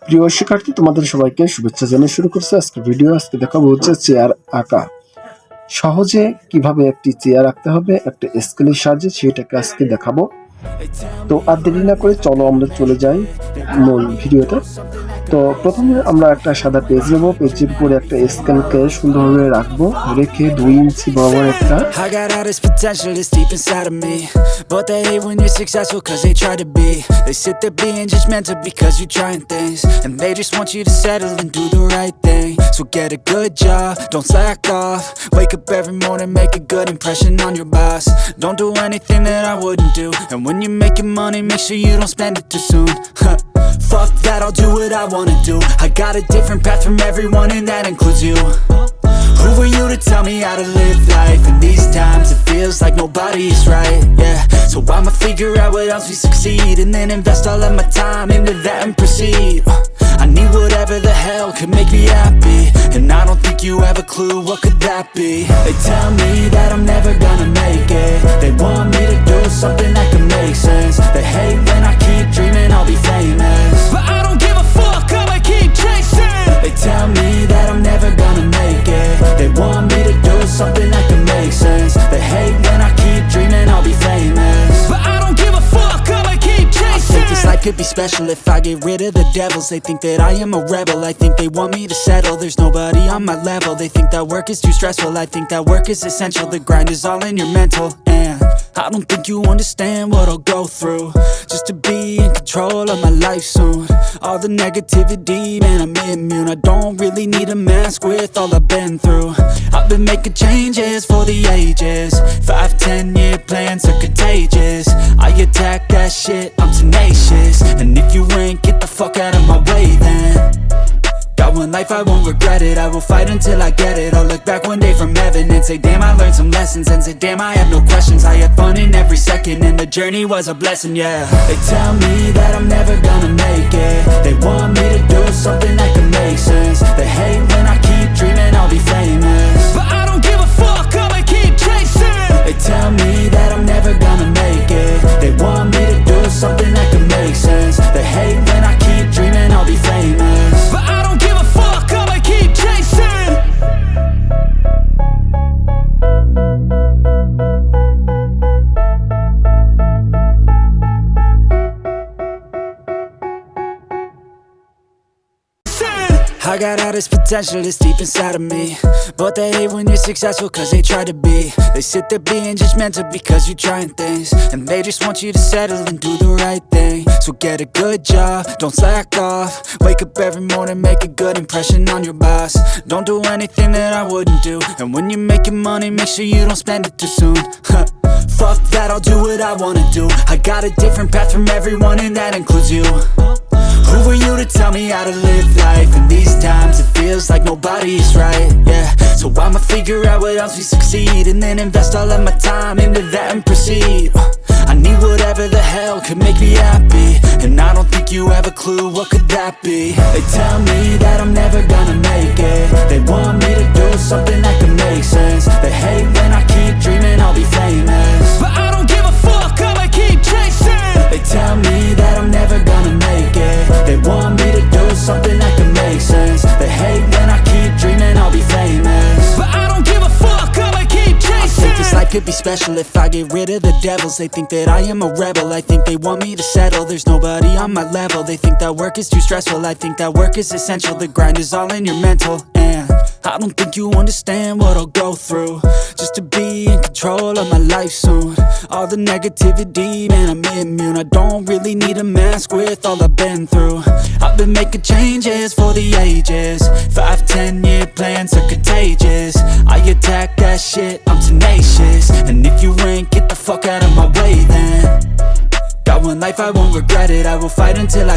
প্রিয় শিক্ষার্থী, তোমাদের সবাইকে শুভেচ্ছা জানিয়ে শুরু করছে আজকের ভিডিও। আজকে দেখাবো হচ্ছে চেয়ার আঁকা। সহজে কিভাবে একটি চেয়ার আঁকতে হবে একটা স্কেলের সাহায্যে, সেটাকে আজকে দেখাবো। তো আর দেরি না করে চলো আমরা চলে যাই মূল ভিডিওতে। তো প্রথমে আমরা একটা সাদা পেজ নেব, পেজের উপরে একটা স্কেলকে সুন্দরভাবে রাখবো, রেখে 2 ইঞ্চি বরাবর একটা I got all this potential that's deep inside of me, but they hate when you're successful cause they try to be. They sit there being judgmental because you're trying things, and they just want you to settle and do the right thing. So get a good job, don't slack off. Wake up every morning, make a good impression on your boss. Don't do anything that I wouldn't do, and when you're making money, make sure you don't spend it too soon. Fuck that, I'll do what I wanna do. I got a different path from everyone, and that includes you. Who are you to tell me how to live life? In these times it feels like nobody's right, yeah. So I'ma figure out what else we succeed, and then invest all of my time into that and proceed. I need whatever the hell could make me happy, and I don't think you have a clue what could that be. They tell me that I'm never gonna make it. They want me to do something that can make sense. They hate when I keep dreaming I'll be famous, but I don't give a fuck, I'ma keep chasing. They tell me that I'm never gonna make it. They want me to do something that can make sense. They hate when I keep dreaming I'll be famous, but I don't give a fuck, I'ma keep chasing. I think this life could be special if I get rid of the devils. They think that I am a rebel, I think they want me to settle. There's nobody on my level. They think that work is too stressful, I think that work is essential. The grind is all in your mental, and I don't think you understand what I'll go through just to be in control of my life soon. All the negativity, man, I'm immune. I don't really need a mask with all I've been through. I've been making changes for the ages. 5-10 year plans are contagious. I attack that shit, I'm tenacious. And if you ain't, get the fuck out of my way then. Got one life, I won't regret it. I will fight until I get it. I'll look back one day from heaven and say damn, I learned some lessons. And say damn, I had no questions. I had fun in every second, and the journey was a blessing, yeah. They tell me that I'm never gonna make it. They want me to do something that can make sense. They hate when I keep dreaming I'll be famous, but I don't give a fuck, I'ma keep chasing. They tell me that I'm never gonna make it. They want me to do something that can make sense. They hate when I keep dreaming I'll be famous, but I don't give a fuck, I'ma keep chasing. I got all this potential that's deep inside of me, but they hate when you're successful cause they try to be. They sit there being judgmental because you're trying things, and they just want you to settle and do the right thing. So get a good job, don't slack off. Wake up every morning, make a good impression on your boss. Don't do anything that I wouldn't do, and when you're making money, make sure you don't spend it too soon. Fuck that, I'll do what I wanna do. I got a different path from everyone, and that includes you. Who are you to tell me how to live life? In these times it feels like nobody's right, yeah. So I'ma figure out what else we succeed, and then invest all of my time into that and proceed. I need whatever the hell could make me happy, and I don't think you have a clue what could that be. They tell me that I'm never gonna make it. They want me to do something that can make sense. They hate when I keep dreaming I'll be famous, but I don't give a fuck, I'ma keep chasing. They tell me that I'm never gonna make it. They want me to do something that can make sense. They hate when I keep dreaming I'll be famous, but I don't give a fuck, I'ma keep chasing. I think this life could be special if I get rid of the devils. They think that I am a rebel, I think they want me to settle. There's nobody on my level. They think that work is too stressful, I think that work is essential. The grind is all in your mental, and I don't think you understand what I'll go through just to be in control of my life soon. All the negativity, man, I'm immune. I don't really need a mask with all I've been through. I've been making changes for the ages. 5-10 year plans are contagious. I attack that shit, I'm tenacious. And if you ain't, get the fuck out of my way then. Got one life, I won't regret it. I will fight until I